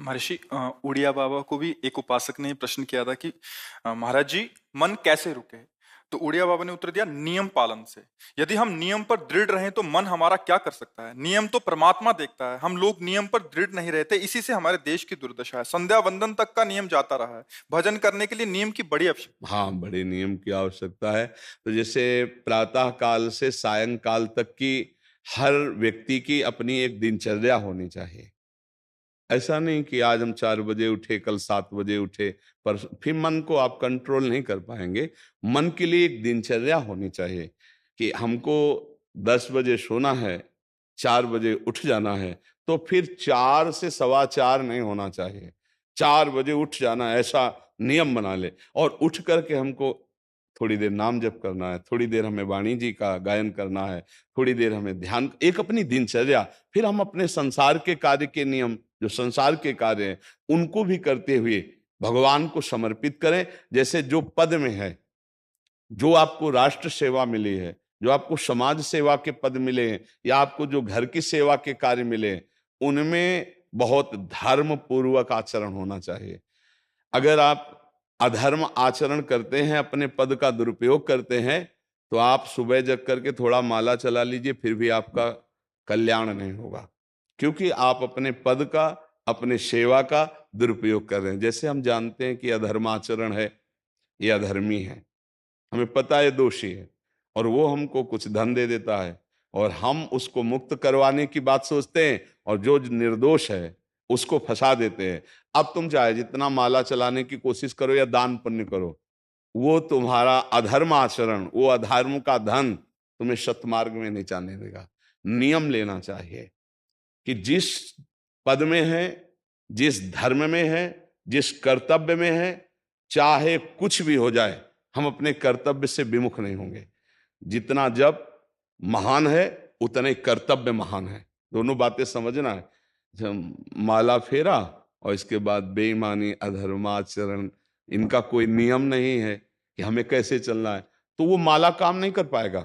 महर्षि उड़िया बाबा को भी एक उपासक ने प्रश्न किया था कि महाराज जी, मन कैसे रुके? तो उड़िया बाबा ने उत्तर दिया, नियम पालन से। यदि हम नियम पर दृढ़ रहें तो मन हमारा क्या कर सकता है? नियम तो परमात्मा देखता है, हम लोग नियम पर दृढ़ नहीं रहते, इसी से हमारे देश की दुर्दशा है। संध्या वंदन तक का नियम जाता रहा है, भजन करने के लिए नियम की बड़ी आवश्यकता। हाँ, बड़े नियम की आवश्यकता है। तो जैसे प्रातः काल से सायंकाल तक की हर व्यक्ति की अपनी एक दिनचर्या होनी चाहिए। ऐसा नहीं कि आज हम 4 बजे उठे, कल 7 बजे उठे, पर फिर मन को आप कंट्रोल नहीं कर पाएंगे। मन के लिए एक दिनचर्या होनी चाहिए कि हमको 10 बजे सोना है, 4 बजे उठ जाना है, तो फिर 4 से सवा 4 नहीं होना चाहिए। 4 बजे उठ जाना, ऐसा नियम बना ले। और उठ करके हमको थोड़ी देर नाम जप करना है, थोड़ी देर हमें वाणी जी का गायन करना है, थोड़ी देर हमें ध्यान, एक अपनी दिनचर्या। फिर हम अपने संसार के कार्य के नियम, जो संसार के कार्य हैं, उनको भी करते हुए भगवान को समर्पित करें। जैसे जो पद में है, जो आपको राष्ट्र सेवा मिली है, जो आपको समाज सेवा के पद मिले हैं, या आपको जो घर की सेवा के कार्य मिले हैं, उनमें बहुत धर्म पूर्वक आचरण होना चाहिए। अगर आप अधर्म आचरण करते हैं, अपने पद का दुरुपयोग करते हैं, तो आप सुबह जग करके थोड़ा माला चला लीजिए, फिर भी आपका कल्याण नहीं होगा, क्योंकि आप अपने पद का, अपने सेवा का दुरुपयोग कर रहे हैं। जैसे हम जानते हैं कि अधर्माचरण है, ये अधर्मी है, हमें पता है दोषी है, और वो हमको कुछ धन दे देता है, और हम उसको मुक्त करवाने की बात सोचते हैं, और जो निर्दोष है उसको फंसा देते हैं। अब तुम चाहे जितना माला चलाने की कोशिश करो या दान पुण्य करो, वो तुम्हारा अधर्म आचरण, वो अधर्म का धन तुम्हें सतमार्ग में नहीं जाने देगा। नियम लेना चाहिए कि जिस पद में है, जिस धर्म में है, जिस कर्तव्य में है, चाहे कुछ भी हो जाए, हम अपने कर्तव्य से विमुख नहीं होंगे। जितना जप महान है, उतना ही कर्तव्य महान है। दोनों बातें समझना है। माला फेरा और इसके बाद बेईमानी, अधर्माचरण, इनका कोई नियम नहीं है कि हमें कैसे चलना है, तो वो माला काम नहीं कर पाएगा,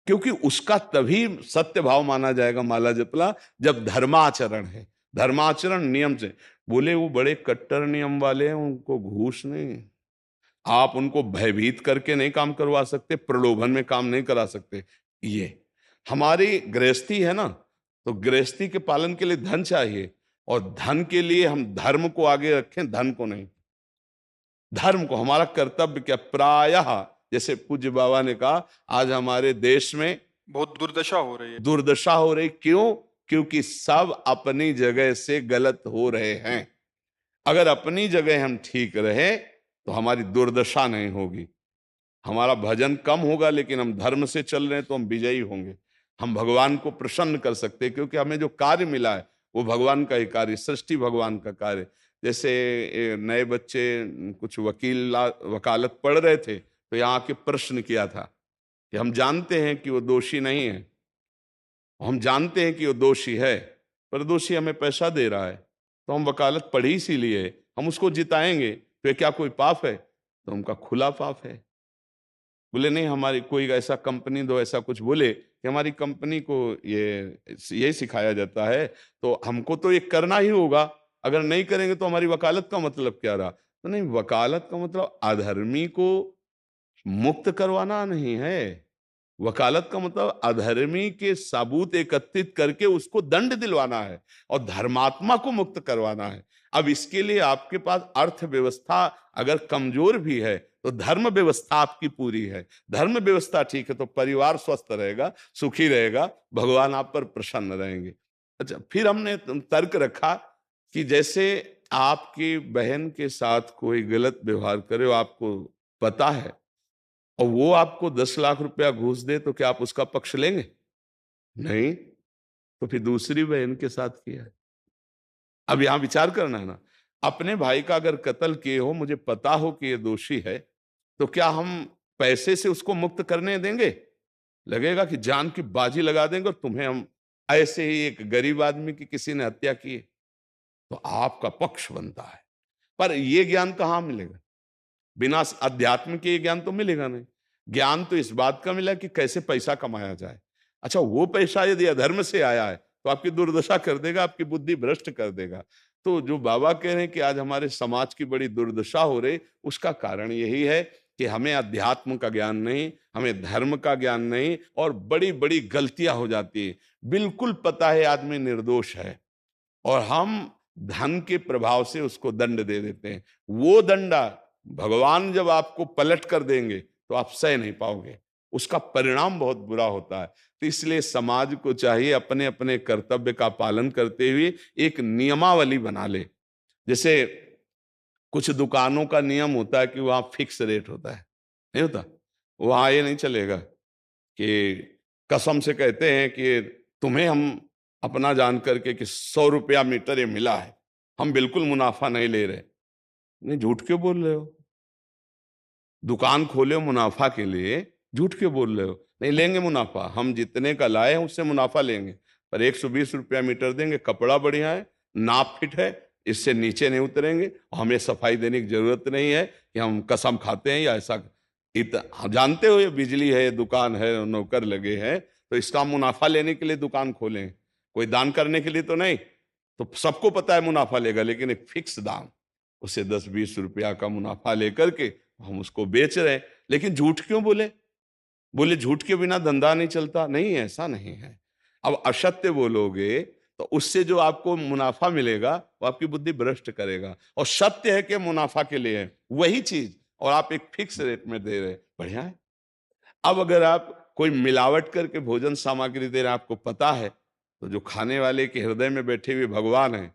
क्योंकि उसका तभी सत्य भाव माना जाएगा माला जपला, जब धर्माचरण है। धर्माचरण नियम से। बोले वो बड़े कट्टर नियम वाले हैं, उनको घूस नहीं, आप उनको भयभीत करके नहीं काम करवा सकते, प्रलोभन में काम नहीं करा सकते। ये हमारी गृहस्थी है ना, तो गृहस्थी के पालन के लिए धन चाहिए, और धन के लिए हम धर्म को आगे रखें, धन को नहीं। धर्म को, हमारा कर्तव्य क्या, प्रायः जैसे पूज्य बाबा ने कहा, आज हमारे देश में बहुत दुर्दशा हो रही है। दुर्दशा हो रही, क्यों? क्योंकि सब अपनी जगह से गलत हो रहे हैं। अगर अपनी जगह हम ठीक रहे तो हमारी दुर्दशा नहीं होगी। हमारा भजन कम होगा, लेकिन हम धर्म से चल रहे हैं तो हम विजयी होंगे। हम भगवान को प्रसन्न कर सकते हैं, क्योंकि हमें जो कार्य मिला है वो भगवान का ही कार्य, सृष्टि भगवान का कार्य। जैसे नए बच्चे कुछ वकालत पढ़ रहे थे, तो यहाँ आके प्रश्न किया था कि हम जानते हैं कि वो दोषी नहीं है, हम जानते हैं कि वो दोषी है, पर दोषी हमें पैसा दे रहा है, तो हम वकालत पढ़ी इसीलिए, हम उसको जिताएंगे, तो ये क्या कोई पाप है? तो उनका खुला पाप है। बोले नहीं, हमारी कोई ऐसा कंपनी दो, ऐसा कुछ बोले कि हमारी कंपनी को ये सिखाया जाता है, तो हमको तो ये करना ही होगा, अगर नहीं करेंगे तो हमारी वकालत का मतलब क्या रहा? तो नहीं, वकालत का मतलब अधर्मी को मुक्त करवाना नहीं है। वकालत का मतलब अधर्मी के सबूत एकत्रित करके उसको दंड दिलवाना है, और धर्मात्मा को मुक्त करवाना है। अब इसके लिए आपके पास अर्थव्यवस्था अगर कमजोर भी है, तो धर्म व्यवस्था आपकी पूरी है। धर्म व्यवस्था ठीक है तो परिवार स्वस्थ रहेगा, सुखी रहेगा, भगवान आप पर प्रसन्न रहेंगे। अच्छा, फिर हमने तर्क रखा कि जैसे आपकी बहन के साथ कोई गलत व्यवहार करे, वो आपको पता है, और वो आपको 10 लाख रुपया घूस दे, तो क्या आप उसका पक्ष लेंगे? नहीं। तो फिर दूसरी बहन के साथ किया है। अब यहां विचार करना है ना, अपने भाई का अगर कत्ल किए हो, मुझे पता हो कि ये दोषी है, तो क्या हम पैसे से उसको मुक्त करने देंगे? लगेगा कि जान की बाजी लगा देंगे, और तुम्हें हम, ऐसे ही एक गरीब आदमी की किसी ने हत्या की है, तो आपका पक्ष बनता है। पर यह ज्ञान कहां मिलेगा? बिना अध्यात्म के ये ज्ञान तो मिलेगा नहीं। ज्ञान तो इस बात का मिला कि कैसे पैसा कमाया जाए। अच्छा, वो पैसा यदि अधर्म से आया है, तो आपकी दुर्दशा कर देगा, आपकी बुद्धि भ्रष्ट कर देगा। तो जो बाबा कह रहे हैं कि आज हमारे समाज की बड़ी दुर्दशा हो रही, उसका कारण यही है कि हमें अध्यात्म का ज्ञान नहीं, हमें धर्म का ज्ञान नहीं, और बड़ी बड़ी गलतियां हो जाती है। बिल्कुल पता है आदमी निर्दोष है, और हम धन के प्रभाव से उसको दंड दे देते हैं। वो दंडा भगवान जब आपको पलट कर देंगे तो आप सह नहीं पाओगे, उसका परिणाम बहुत बुरा होता है। तो इसलिए समाज को चाहिए अपने अपने कर्तव्य का पालन करते हुए एक नियमावली बना ले। जैसे कुछ दुकानों का नियम होता है कि वहां फिक्स रेट होता है, नहीं होता? वहां ये नहीं चलेगा कि कसम से कहते हैं कि तुम्हें हम अपना जान करके कि 100 रुपया मीटर ये मिला है, हम बिल्कुल मुनाफा नहीं ले रहे। नहीं, झूठ क्यों बोल रहे हो? दुकान खोले हो मुनाफा के लिए, झूठ क्यों बोल रहे हो? नहीं लेंगे मुनाफा, हम जितने का लाए हैं उससे मुनाफा लेंगे, पर 120 रुपया मीटर देंगे, कपड़ा बढ़िया है, नाप फिट है, इससे नीचे नहीं उतरेंगे, हमें सफाई देने की जरूरत नहीं है कि हम कसम खाते हैं या ऐसा। हम जानते हो ये बिजली है, दुकान है, नौकर लगे हैं, तो इसका मुनाफा लेने के लिए दुकान खोलें, कोई दान करने के लिए तो नहीं। तो सबको पता है मुनाफा लेगा, लेकिन एक फिक्स दाम, उसे 10-20 रुपया का मुनाफा लेकर के हम उसको बेच रहे हैं। लेकिन झूठ क्यों बोले? बोले झूठ के बिना धंधा नहीं चलता। नहीं, ऐसा नहीं है। अब असत्य बोलोगे तो उससे जो आपको मुनाफा मिलेगा वो आपकी बुद्धि भ्रष्ट करेगा, और सत्य है कि मुनाफा के लिए है वही चीज, और आप एक फिक्स रेट में दे रहे हैं, बढ़िया है। अब अगर आप कोई मिलावट करके भोजन सामग्री दे रहे हैं, आपको पता है, तो जो खाने वाले के हृदय में बैठे हुए भगवान है,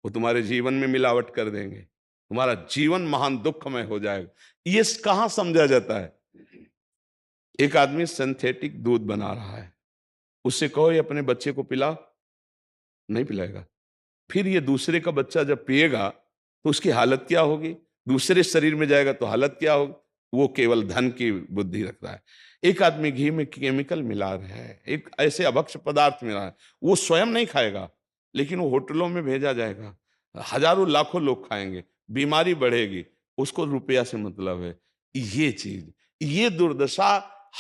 वो तुम्हारे जीवन में मिलावट कर देंगे, तुम्हारा जीवन महान दुखमय हो जाएगा। ये कहां समझा जाता है? एक आदमी सिंथेटिक दूध बना रहा है, उससे कहो ये अपने बच्चे को पिला, नहीं पिलाएगा। फिर ये दूसरे का बच्चा जब पिएगा तो उसकी हालत क्या होगी? दूसरे शरीर में जाएगा तो हालत क्या होगी? वो केवल धन की बुद्धि रख रहा है। एक आदमी घी में केमिकल मिला रहा है, एक ऐसे अभक्ष्य पदार्थ मिला है, वो स्वयं नहीं खाएगा, लेकिन वो होटलों में भेजा जाएगा, हजारों लाखों लोग खाएंगे, बीमारी बढ़ेगी, उसको रुपया से मतलब है। ये चीज, ये दुर्दशा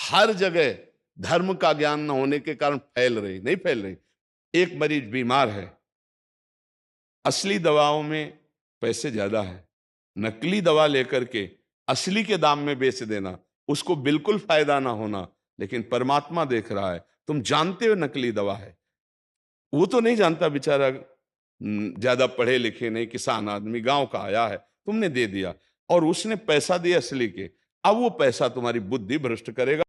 हर जगह धर्म का ज्ञान न होने के कारण फैल रही, नहीं फैल रही। एक मरीज बीमार है, असली दवाओं में पैसे ज्यादा है, नकली दवा लेकर के असली के दाम में बेच देना, उसको बिल्कुल फायदा ना होना। लेकिन परमात्मा देख रहा है, तुम जानते हो नकली दवा है, वो तो नहीं जानता बेचारा, ज्यादा पढ़े लिखे नहीं, किसान आदमी गांव का आया है, तुमने दे दिया, और उसने पैसा दिया असली के। अब वो पैसा तुम्हारी बुद्धि भ्रष्ट करेगा।